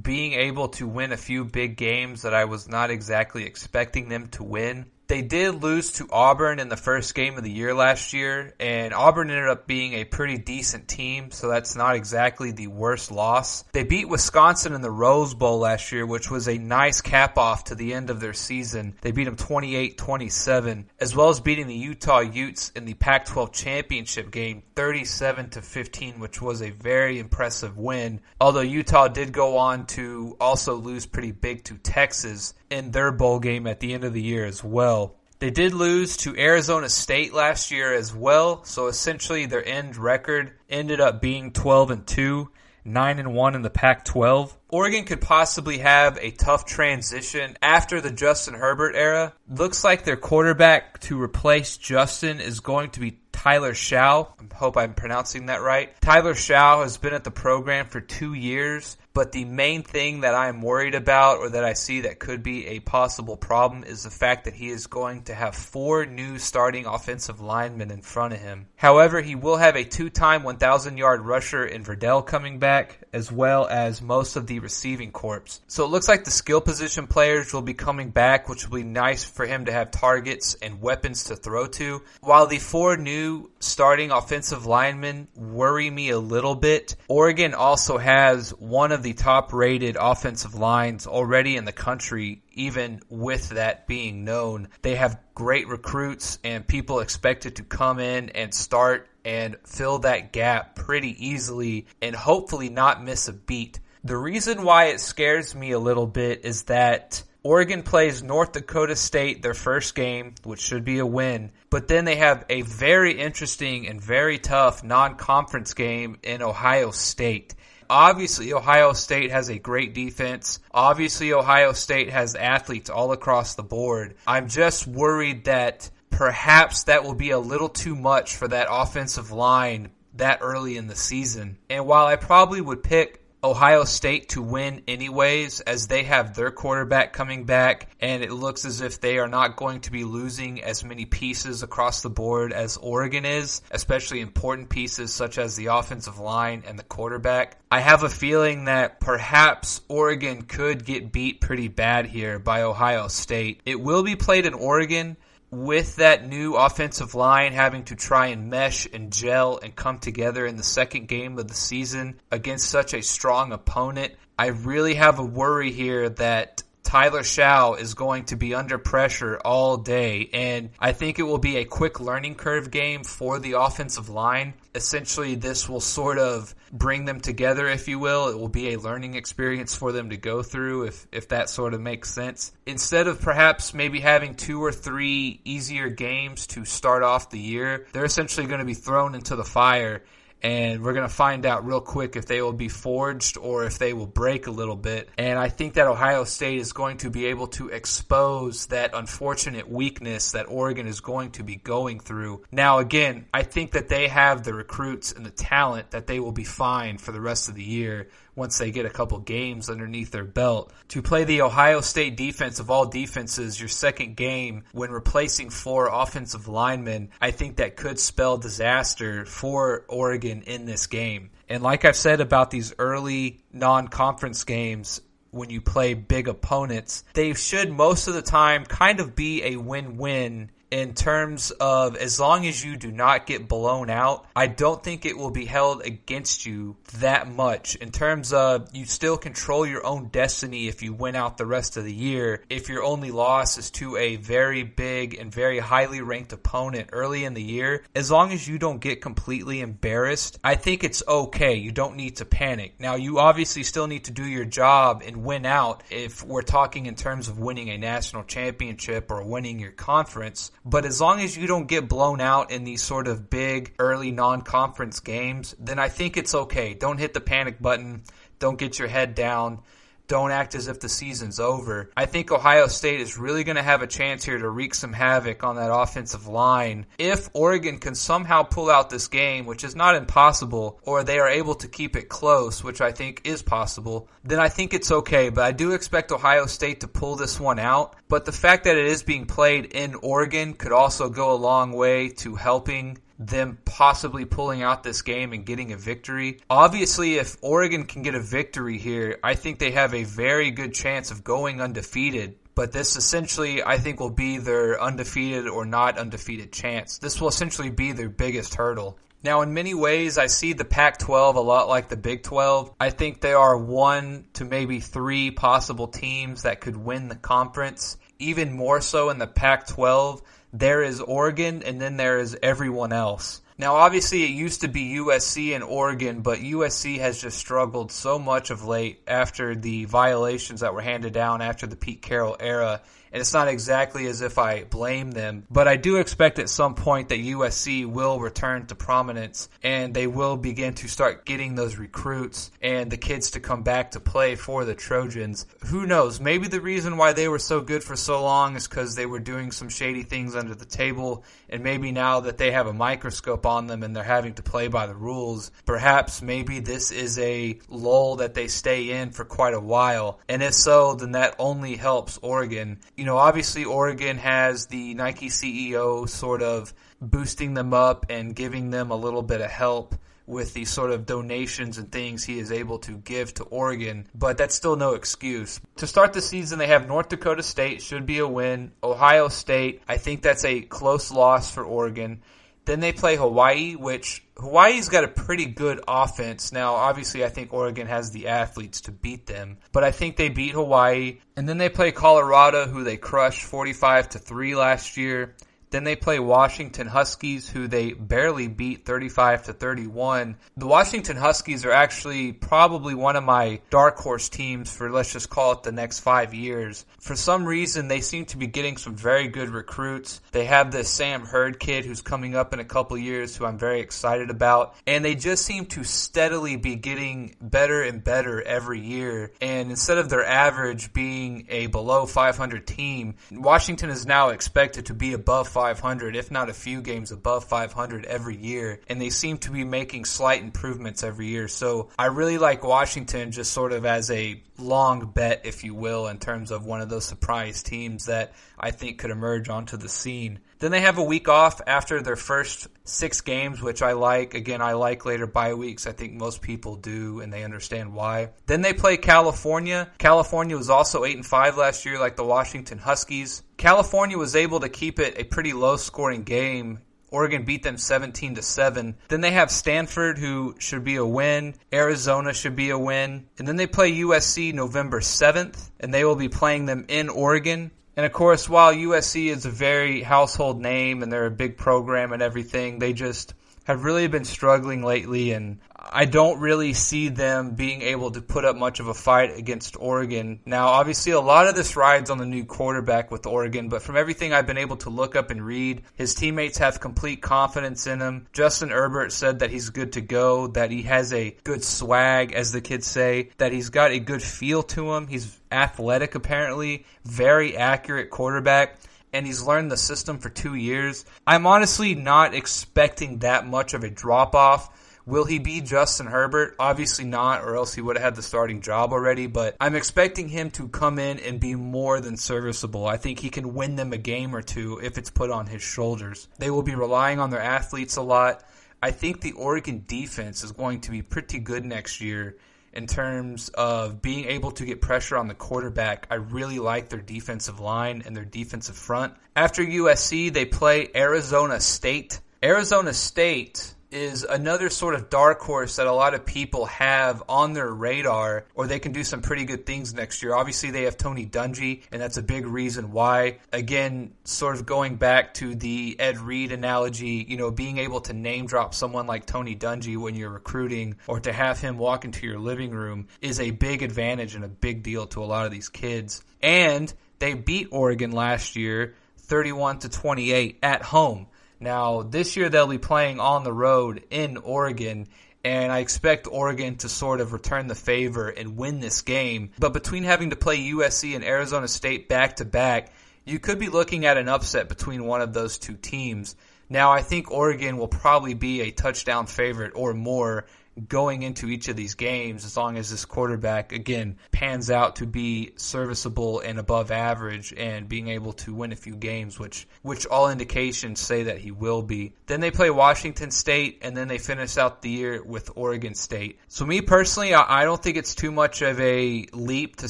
being able to win a few big games that I was not exactly expecting them to win. They did lose to Auburn in the first game of the year last year, and Auburn ended up being a pretty decent team, so that's not exactly the worst loss. They beat Wisconsin in the Rose Bowl last year, which was a nice cap-off to the end of their season. They beat them 28-27, as well as beating the Utah Utes in the Pac-12 championship game 37-15, which was a very impressive win, although Utah did go on to also lose pretty big to Texas in their bowl game at the end of the year as well. They did lose to Arizona State last year as well, so essentially their end record ended up being 12-2, 9-1 in the Pac-12. Oregon could possibly have a tough transition after the Justin Herbert era. Looks like their quarterback to replace Justin is going to be Tyler Shaw. I hope I'm pronouncing that right. Tyler Shaw has been at the program for 2 years, But the main thing that I'm worried about, or that I see that could be a possible problem, is the fact that he is going to have 4 new starting offensive linemen in front of him. However, he will have a 2-time 1,000-yard rusher in Verdell coming back, as well as most of the receiving corps. So it looks like the skill position players will be coming back, which will be nice for him to have targets and weapons to throw to. While the 4 new starting offensive linemen worry me a little bit, Oregon also has one of the top-rated offensive lines already in the country, even with that being known. They have great recruits, and people expected to come in and start and fill that gap pretty easily and hopefully not miss a beat. The reason why it scares me a little bit is that Oregon plays North Dakota State their first game, which should be a win, but then they have a very interesting and very tough non-conference game in Ohio State. Obviously, Ohio State has a great defense. Obviously, Ohio State has athletes all across the board. I'm just worried that perhaps that will be a little too much for that offensive line that early in the season. And while I probably would pick Ohio State to win anyways, as they have their quarterback coming back, and it looks as if they are not going to be losing as many pieces across the board as Oregon is, especially important pieces such as the offensive line and the quarterback. I have a feeling that perhaps Oregon could get beat pretty bad here by Ohio State. It will be played in Oregon, with that new offensive line having to try and mesh and gel and come together in the second game of the season against such a strong opponent. I really have a worry here that Tyler Shaw is going to be under pressure all day, and I think it will be a quick learning curve game for the offensive line. Essentially, this will sort of bring them together, if you will. It will be a learning experience for them to go through, if that sort of makes sense. Instead of perhaps maybe having 2 or 3 easier games to start off the year, they're essentially going to be thrown into the fire, and we're going to find out real quick if they will be forged or if they will break a little bit. And I think that Ohio State is going to be able to expose that unfortunate weakness that Oregon is going to be going through. Now, again, I think that they have the recruits and the talent that they will be fine for the rest of the year once they get a couple games underneath their belt. To play the Ohio State defense of all defenses, your second game, when replacing 4 offensive linemen, I think that could spell disaster for Oregon in this game. And like I've said about these early non-conference games, when you play big opponents, they should most of the time kind of be a win-win in terms of as long as you do not get blown out. I don't think it will be held against you that much in terms of you still control your own destiny if you win out the rest of the year. If your only loss is to a very big and very highly ranked opponent early in the year, as long as you don't get completely embarrassed, I think it's okay. You don't need to panic. Now, you obviously still need to do your job and win out if we're talking in terms of winning a national championship or winning your conference. But as long as you don't get blown out in these sort of big early non-conference games, then I think it's okay. Don't hit the panic button. Don't get your head down. Don't act as if the season's over. I think Ohio State is really going to have a chance here to wreak some havoc on that offensive line. If Oregon can somehow pull out this game, which is not impossible, or they are able to keep it close, which I think is possible, then I think it's okay. But I do expect Ohio State to pull this one out. But the fact that it is being played in Oregon could also go a long way to helping them possibly pulling out this game and getting a victory. Obviously, if Oregon can get a victory here, I think they have a very good chance of going undefeated. But this essentially, I think, will be their undefeated or not undefeated chance. This will essentially be their biggest hurdle. Now, in many ways, I see the Pac-12 a lot like the Big 12. I think there are 1 to maybe 3 possible teams that could win the conference. Even more so in the Pac-12, there is Oregon, and then there is everyone else. Now, obviously, it used to be USC and Oregon, but USC has just struggled so much of late after the violations that were handed down after the Pete Carroll era, and it's not exactly as if I blame them, but I do expect at some point that USC will return to prominence and they will begin to start getting those recruits and the kids to come back to play for the Trojans. Who knows? Maybe the reason why they were so good for so long is because they were doing some shady things under the table, and maybe now that they have a microscope on them and they're having to play by the rules, perhaps maybe this is a lull that they stay in for quite a while. And if so, then that only helps Oregon. You know, obviously Oregon has the Nike CEO sort of boosting them up and giving them a little bit of help with the sort of donations and things he is able to give to Oregon, but that's still no excuse. To start the season, they have North Dakota State, should be a win. Ohio State, I think that's a close loss for Oregon. Then they play Hawaii, which Hawaii's got a pretty good offense. Now, obviously, I think Oregon has the athletes to beat them, but I think they beat Hawaii. And then they play Colorado, who they crushed 45-3 last year. Then they play Washington Huskies, who they barely beat 35-31. The Washington Huskies are actually probably one of my dark horse teams for, let's just call it, the next 5 years. For some reason, they seem to be getting some very good recruits. They have this Sam Hurd kid who's coming up in a couple years who I'm very excited about. And they just seem to steadily be getting better and better every year. And instead of their average being a below 500 team, Washington is now expected to be above 500, if not a few games above 500 every year, and they seem to be making slight improvements every year. So I really like Washington just sort of as a long bet, if you will, in terms of one of those surprise teams that I think could emerge onto the scene. Then they have a week off after their first 6 games, which I like. Again, I like later bye weeks. I think most people do, and they understand why. Then they play California. California was also 8-5 last year, like the Washington Huskies. California was able to keep it a pretty low-scoring game. Oregon beat them 17-7. Then they have Stanford, who should be a win. Arizona should be a win. And then they play USC November 7th, and they will be playing them in Oregon. And of course, while USC is a very household name and they're a big program and everything, they just have really been struggling lately, and I don't really see them being able to put up much of a fight against Oregon. Now, obviously, a lot of this rides on the new quarterback with Oregon, but from everything I've been able to look up and read, his teammates have complete confidence in him. Justin Herbert said that he's good to go, that he has a good swag, as the kids say, that he's got a good feel to him. He's athletic, apparently, very accurate quarterback, and he's learned the system for 2 years. I'm honestly not expecting that much of a drop-off. Will he be Justin Herbert? Obviously not, or else he would have had the starting job already, but I'm expecting him to come in and be more than serviceable. I think he can win them a game or two if it's put on his shoulders. They will be relying on their athletes a lot. I think the Oregon defense is going to be pretty good next year in terms of being able to get pressure on the quarterback. I really like their defensive line and their defensive front. After USC, they play Arizona State. Arizona State is another sort of dark horse that a lot of people have on their radar, or they can do some pretty good things next year. Obviously, they have Tony Dungy, and that's a big reason why. Again, sort of going back to the Ed Reed analogy, you know, being able to name drop someone like Tony Dungy when you're recruiting, or to have him walk into your living room, is a big advantage and a big deal to a lot of these kids. And they beat Oregon last year 31-28 at home. Now, this year they'll be playing on the road in Oregon, and I expect Oregon to sort of return the favor and win this game. But between having to play USC and Arizona State back-to-back, you could be looking at an upset between one of those two teams. Now, I think Oregon will probably be a touchdown favorite or more going into each of these games, as long as this quarterback, again, pans out to be serviceable and above average and being able to win a few games, which all indications say that he will be. Then they play Washington State, and then they finish out the year with Oregon State. So me personally, I don't think it's too much of a leap to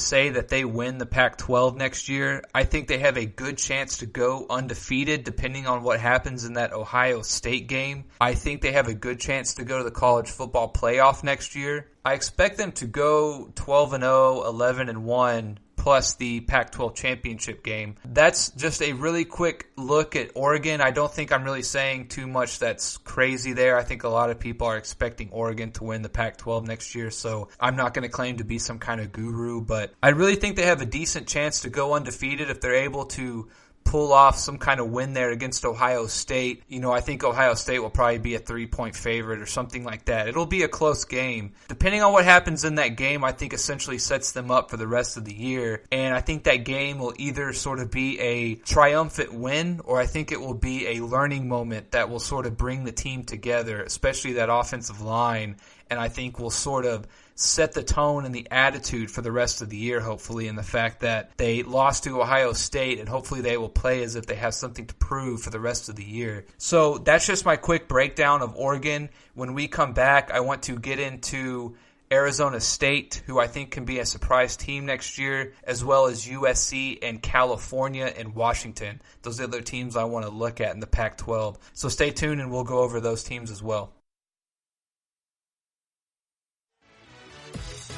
say that they win the Pac-12 next year. I think they have a good chance to go undefeated depending on what happens in that Ohio State game. I think they have a good chance to go to the college football playoff next year. I expect them to go 12-0, 11-1, plus the Pac-12 championship game. That's just a really quick look at Oregon. I don't think I'm really saying too much that's crazy there. I think a lot of people are expecting Oregon to win the Pac-12 next year, so I'm not going to claim to be some kind of guru, but I really think they have a decent chance to go undefeated if they're able to pull off some kind of win there against Ohio State. I think Ohio State will probably be a 3-point favorite or something like that. It'll be a close game. Depending on what happens in that game, I think essentially sets them up for the rest of the year. And I think that game will either sort of be a triumphant win, or I think it will be a learning moment that will sort of bring the team together, especially that offensive line. And I think will sort of set the tone and the attitude for the rest of the year, hopefully, in the fact that they lost to Ohio State, and hopefully they will play as if they have something to prove for the rest of the year. So that's just my quick breakdown of Oregon. When we come back, I want to get into Arizona State, who I think can be a surprise team next year, as well as USC and California and Washington. Those are the teams I want to look at in the Pac-12. So stay tuned and we'll go over those teams as well.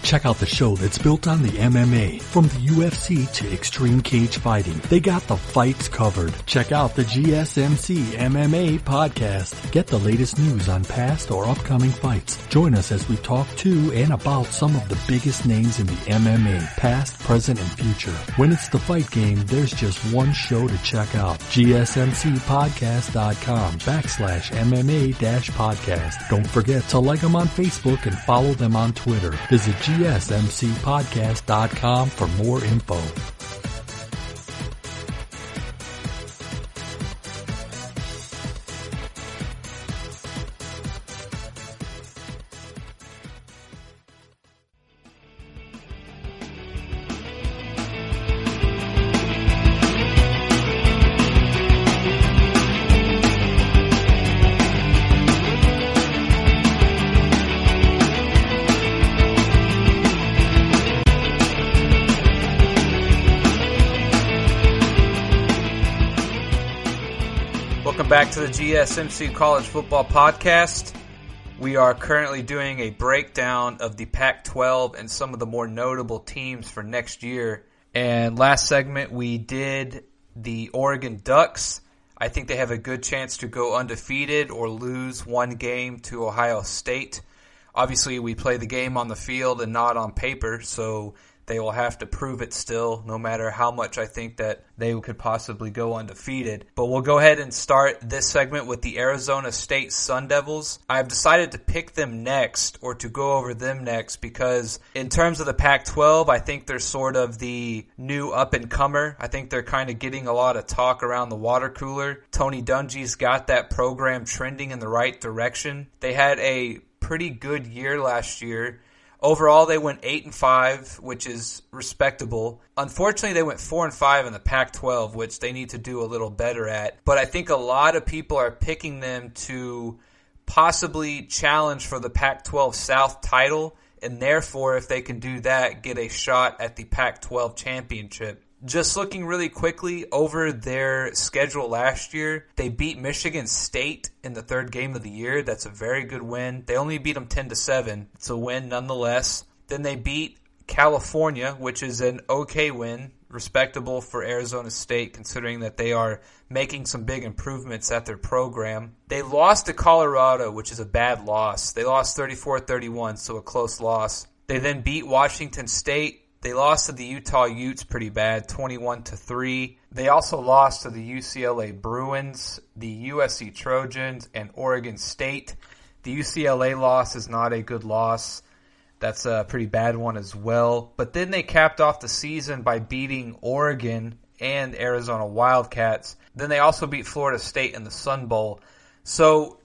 Check out the show that's built on the MMA. From the UFC to extreme cage fighting, they got the fights covered. Check out the GSMC MMA podcast. Get the latest news on past or upcoming fights. Join us as we talk to and about some of the biggest names in the MMA, past, present, and future. When it's the fight game, there's just one show to check out. GSMCpodcast.com/MMA-podcast. Don't forget to like them on Facebook and follow them on Twitter. Visit GSMCpodcast.com for more info. Welcome back to the GSMC College Football Podcast. We are currently doing a breakdown of the Pac-12 and some of the more notable teams for next year. And last segment we did the Oregon Ducks. I think they have a good chance to go undefeated or lose one game to Ohio State. Obviously, we play the game on the field and not on paper, so they will have to prove it still, no matter how much I think that they could possibly go undefeated. But we'll go ahead and start this segment with the Arizona State Sun Devils. I've decided to pick them next, or to go over them next, because in terms of the Pac-12, I think they're sort of the new up-and-comer. I think they're kind of getting a lot of talk around the water cooler. Tony Dungy's got that program trending in the right direction. They had a pretty good year last year. Overall, they went 8-5, which is respectable. Unfortunately, they went 4-5 in the Pac-12, which they need to do a little better at. But I think a lot of people are picking them to possibly challenge for the Pac-12 South title, and therefore, if they can do that, get a shot at the Pac-12 championship. Just looking really quickly over their schedule last year, they beat Michigan State in the third game of the year. That's a very good win. They only beat them 10-7. It's a win nonetheless. Then they beat California, which is an okay win, respectable for Arizona State considering that they are making some big improvements at their program. They lost to Colorado, which is a bad loss. They lost 34-31, so a close loss. They then beat Washington State. They lost to the Utah Utes pretty bad, 21-3. They also lost to the UCLA Bruins, the USC Trojans, and Oregon State. The UCLA loss is not a good loss. That's a pretty bad one as well. But then they capped off the season by beating Oregon and Arizona Wildcats. Then they also beat Florida State in the Sun Bowl. So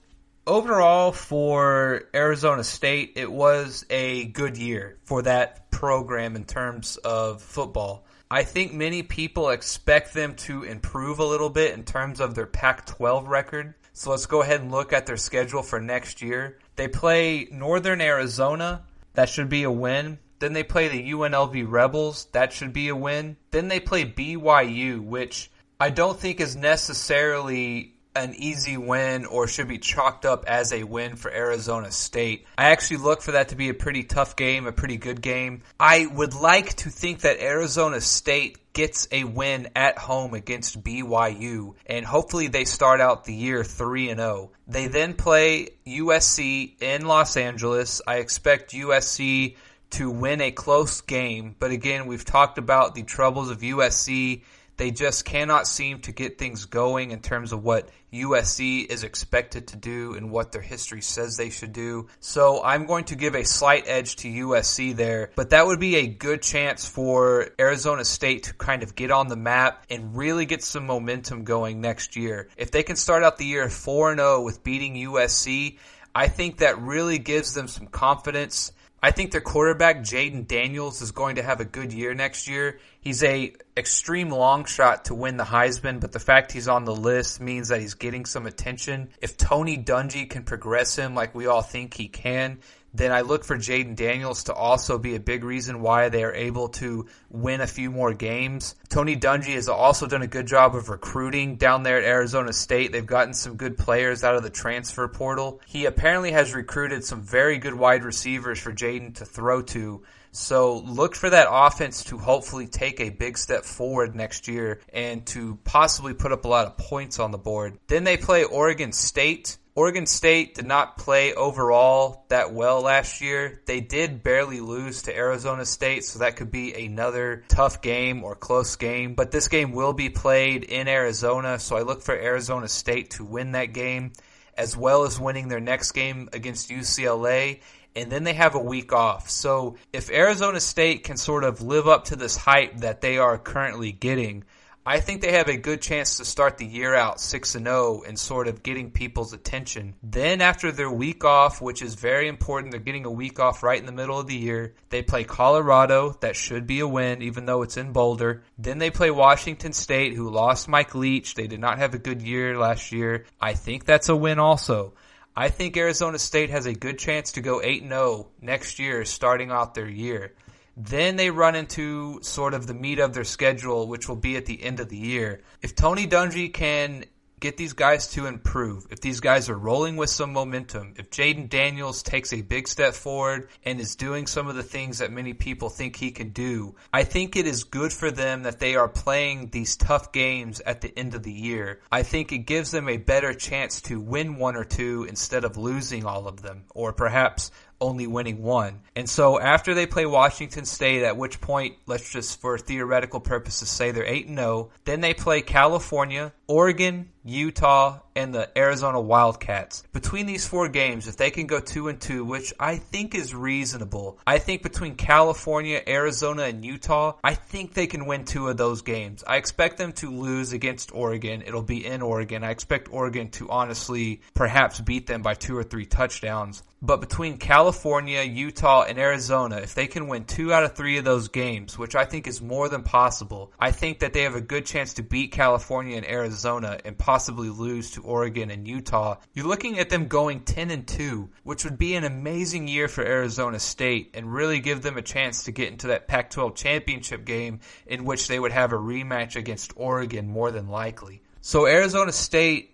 overall, for Arizona State, it was a good year for that program in terms of football. I think many people expect them to improve a little bit in terms of their Pac-12 record. So let's go ahead and look at their schedule for next year. They play Northern Arizona. That should be a win. Then they play the UNLV Rebels. That should be a win. Then they play BYU, which I don't think is necessarily an easy win or should be chalked up as a win for Arizona State. I actually look for that to be a pretty tough game, a pretty good game. I would like to think that Arizona State gets a win at home against BYU, and hopefully they start out the year 3-0. They then play USC in Los Angeles. I expect USC to win a close game, but again, we've talked about the troubles of USC. They just cannot seem to get things going in terms of what USC is expected to do and what their history says they should do. So I'm going to give a slight edge to USC there, but that would be a good chance for Arizona State to kind of get on the map and really get some momentum going next year. If they can start out the year 4-0 with beating USC, I think that really gives them some confidence. I think their quarterback, Jaden Daniels, is going to have a good year next year. He's a extreme long shot to win the Heisman, but the fact he's on the list means that he's getting some attention. If Tony Dungy can progress him like we all think he can, then I look for Jaden Daniels to also be a big reason why they are able to win a few more games. Tony Dungy has also done a good job of recruiting down there at Arizona State. They've gotten some good players out of the transfer portal. He apparently has recruited some very good wide receivers for Jaden to throw to. So look for that offense to hopefully take a big step forward next year and to possibly put up a lot of points on the board. Then they play Oregon State. Oregon State did not play overall that well last year. They did barely lose to Arizona State, so that could be another tough game or close game. But this game will be played in Arizona, so I look for Arizona State to win that game, as well as winning their next game against UCLA. And then they have a week off. So if Arizona State can sort of live up to this hype that they are currently getting, I think they have a good chance to start the year out 6-0 and sort of getting people's attention. Then after their week off, which is very important, they're getting a week off right in the middle of the year. They play Colorado. That should be a win, even though it's in Boulder. Then they play Washington State, who lost Mike Leach. They did not have a good year last year. I think that's a win also. I think Arizona State has a good chance to go 8-0 next year, starting out their year. Then they run into sort of the meat of their schedule, which will be at the end of the year. If Tony Dungy can get these guys to improve, if these guys are rolling with some momentum, if Jaden Daniels takes a big step forward and is doing some of the things that many people think he can do, I think it is good for them that they are playing these tough games at the end of the year. I think it gives them a better chance to win one or two instead of losing all of them, or perhaps only winning one. And so after they play Washington State, at which point, let's just for theoretical purposes say they're 8-0, then they play California, Oregon, Utah, and the Arizona Wildcats. Between these four games, if they can go 2-2, which I think is reasonable, I think between California, Arizona, and Utah, I think they can win two of those games. I expect them to lose against Oregon. It'll be in Oregon. I expect Oregon to honestly perhaps beat them by 2 or 3 touchdowns. But between California, Utah, and Arizona, if they can win 2 out of 3 of those games, which I think is more than possible, I think that they have a good chance to beat California and Arizona and possibly lose to Oregon and Utah. You're looking at them going 10-2, which would be an amazing year for Arizona State and really give them a chance to get into that Pac-12 championship game in which they would have a rematch against Oregon more than likely. So Arizona State,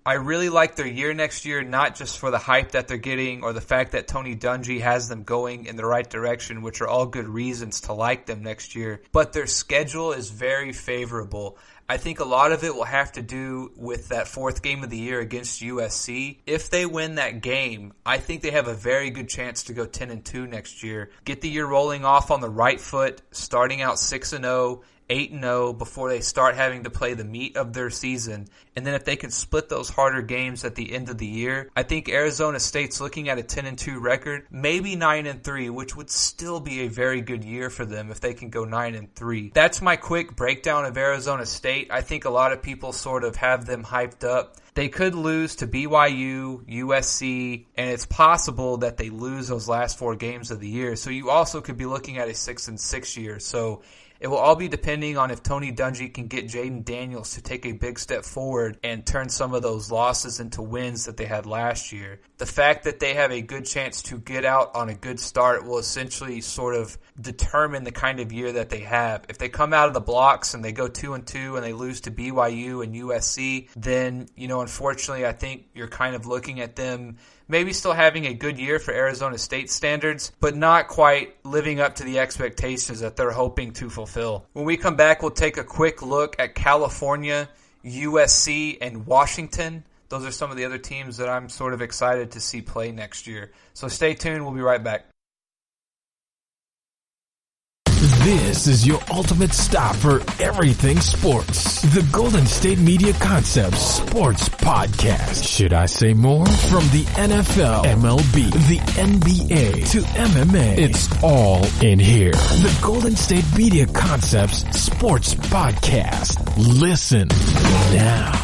I really like their year next year, not just for the hype that they're getting or the fact that Tony Dungy has them going in the right direction, which are all good reasons to like them next year, but their schedule is very favorable. I think a lot of it will have to do with that 4th game of the year against USC. If they win that game, I think they have a very good chance to go 10-2 next year. Get the year rolling off on the right foot, starting out 6-0, 8-0 before they start having to play the meat of their season. And then if they can split those harder games at the end of the year, I think Arizona State's looking at a 10-2 record, maybe 9-3, which would still be a very good year for them if they can go 9-3. That's my quick breakdown of Arizona State. I think a lot of people sort of have them hyped up. They could lose to BYU, USC, and it's possible that they lose those last 4 games of the year. So you also could be looking at a 6-6 year. So It will all be depending on if Tony Dungy can get Jaden Daniels to take a big step forward and turn some of those losses into wins that they had last year. The fact that they have a good chance to get out on a good start will essentially sort of determine the kind of year that they have. If they come out of the blocks and they go 2-2 and they lose to BYU and USC, then, unfortunately, I think you're kind of looking at them maybe still having a good year for Arizona State standards, but not quite living up to the expectations that they're hoping to fulfill. When we come back, we'll take a quick look at California, USC, and Washington. Those are some of the other teams that I'm sort of excited to see play next year. So stay tuned. We'll be right back. This is your ultimate stop for everything sports. The Golden State Media Concepts Sports Podcast. Should I say more? From the NFL, MLB, the NBA to MMA, it's all in here. The Golden State Media Concepts Sports Podcast. Listen now.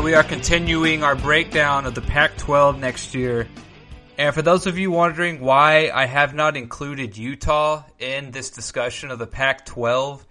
We are continuing our breakdown of the Pac-12 next year. And for those of you wondering why I have not included Utah in this discussion of the Pac-12,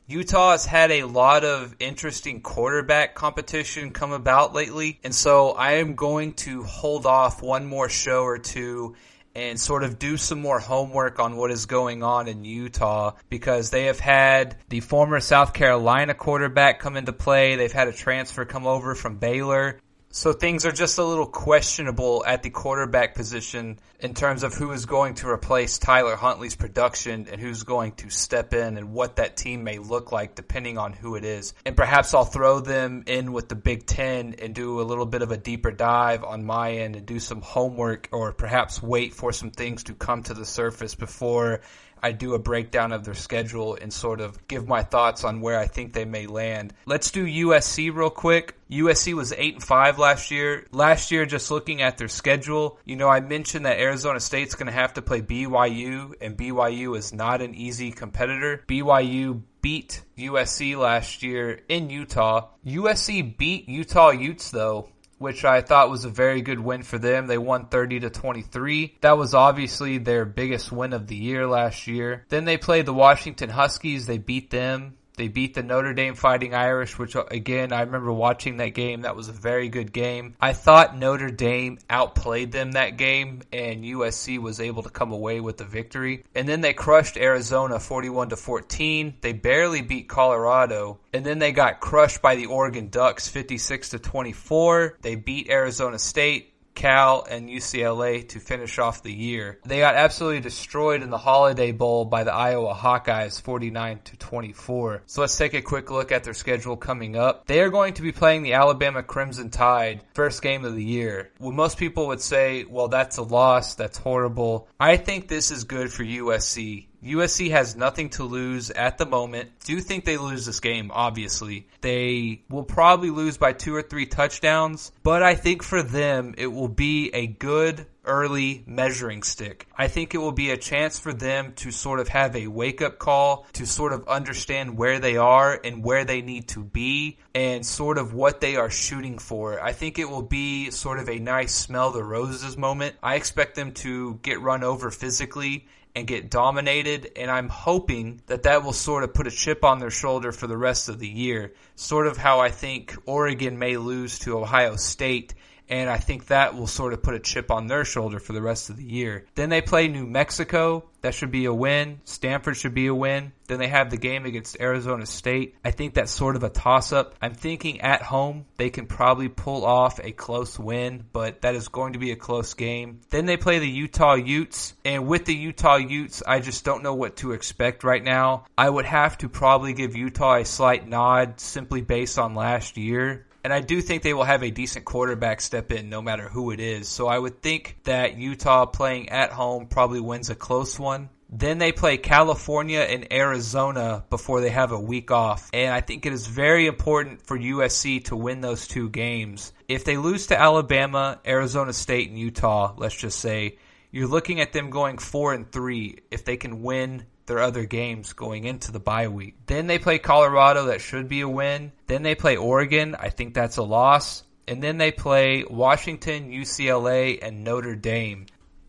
Utah has had a lot of interesting quarterback competition come about lately. And so I am going to hold off one more show or two and sort of do some more homework on what is going on in Utah, because they have had the former South Carolina quarterback come into play. They've had a transfer come over from Baylor. So things are just a little questionable at the quarterback position in terms of who is going to replace Tyler Huntley's production and who's going to step in and what that team may look like depending on who it is. And perhaps I'll throw them in with the Big Ten and do a little bit of a deeper dive on my end and do some homework, or perhaps wait for some things to come to the surface before I do a breakdown of their schedule and sort of give my thoughts on where I think they may land. Let's do USC real quick. USC was 8-5 last year. Last year, just looking at their schedule, I mentioned that Arizona State's going to have to play BYU, and BYU is not an easy competitor. BYU beat USC last year in Utah. USC beat Utah Utes, though, which I thought was a very good win for them. They won 30-23. That was obviously their biggest win of the year last year. Then they played the Washington Huskies. They beat them. They beat the Notre Dame Fighting Irish, which, again, I remember watching that game. That was a very good game. I thought Notre Dame outplayed them that game, and USC was able to come away with the victory. And then they crushed Arizona 41-14. They barely beat Colorado. And then they got crushed by the Oregon Ducks 56-24. They beat Arizona State, Cal, and UCLA to finish off the year. They got absolutely destroyed in the Holiday Bowl by the Iowa Hawkeyes 49-24. So let's take a quick look at their schedule coming up. They are going to be playing the Alabama Crimson Tide, first game of the year. Well, most people would say, well, that's a loss, that's horrible. I think this is good for USC. USC has nothing to lose at the moment. Do think they lose this game, obviously. They will probably lose by 2 or 3 touchdowns, but I think for them it will be a good early measuring stick. I think it will be a chance for them to sort of have a wake-up call, to sort of understand where they are and where they need to be and sort of what they are shooting for. I think it will be sort of a nice smell the roses moment. I expect them to get run over physically and get dominated, and I'm hoping that that will sort of put a chip on their shoulder for the rest of the year, sort of how I think Oregon may lose to Ohio State, and I think that will sort of put a chip on their shoulder for the rest of the year. Then they play New Mexico. That should be a win. Stanford should be a win. Then they have the game against Arizona State. I think that's sort of a toss-up. I'm thinking at home they can probably pull off a close win, but that is going to be a close game. Then they play the Utah Utes, and with the Utah Utes, I just don't know what to expect right now. I would have to probably give Utah a slight nod simply based on last year. And I do think they will have a decent quarterback step in no matter who it is. So I would think that Utah playing at home probably wins a close one. Then they play California and Arizona before they have a week off. And I think it is very important for USC to win those 2 games. If they lose to Alabama, Arizona State, and Utah, let's just say, you're looking at them going 4-3 if they can win their other games going into the bye week. Then they play Colorado. That should be a win. Then they play Oregon. I think that's a loss. And then they play Washington, UCLA, and Notre Dame.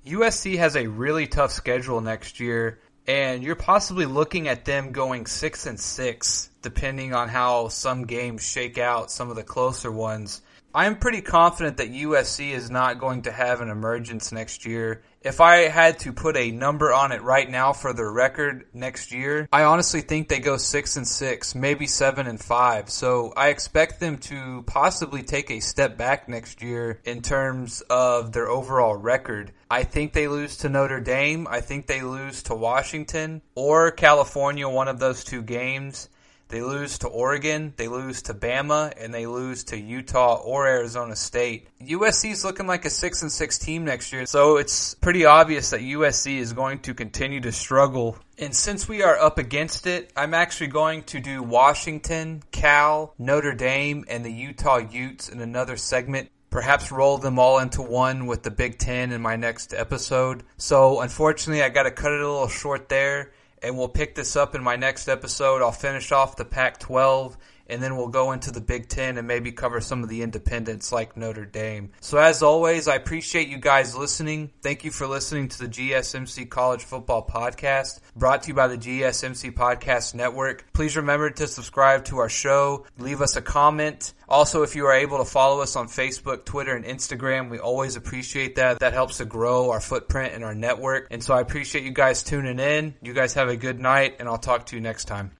USC has a really tough schedule next year, and you're possibly looking at them going 6-6, depending on how some games shake out, some of the closer ones. I'm pretty confident that USC is not going to have an emergence next year. If I had to put a number on it right now for their record next year, I honestly think they go 6-6, maybe 7-5. So I expect them to possibly take a step back next year in terms of their overall record. I think they lose to Notre Dame. I think they lose to Washington or California, one of those 2 games. They lose to Oregon, they lose to Bama, and they lose to Utah or Arizona State. USC is looking like a 6-6 team next year, so it's pretty obvious that USC is going to continue to struggle. And since we are up against it, I'm actually going to do Washington, Cal, Notre Dame, and the Utah Utes in another segment. Perhaps roll them all into one with the Big Ten in my next episode. So unfortunately, I got to cut it a little short there. And we'll pick this up in my next episode. I'll finish off the Pac-12, and then we'll go into the Big Ten and maybe cover some of the independents like Notre Dame. So as always, I appreciate you guys listening. Thank you for listening to the GSMC College Football Podcast, brought to you by the GSMC Podcast Network. Please remember to subscribe to our show. Leave us a comment. Also, if you are able to follow us on Facebook, Twitter, and Instagram, we always appreciate that. That helps to grow our footprint and our network. And so I appreciate you guys tuning in. You guys have a good night, and I'll talk to you next time.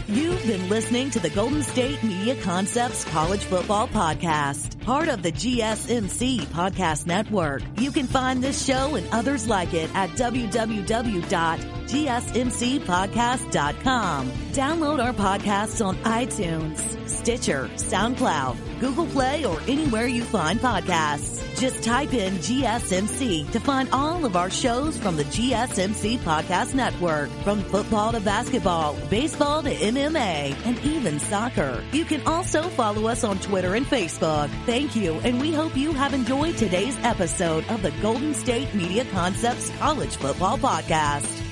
You've been listening to the Golden State Media Concepts College Football Podcast, part of the GSMC Podcast Network. You can find this show and others like it at www.gsmcpodcast.com. Download our podcasts on iTunes, Stitcher, SoundCloud, Google Play, or anywhere you find podcasts. Just type in GSMC to find all of our shows from the GSMC Podcast Network. From football to basketball, baseball to MMA, and even soccer. You can also follow us on Twitter and Facebook. Thank you, and we hope you have enjoyed today's episode of the Golden State Media Concepts College Football Podcast.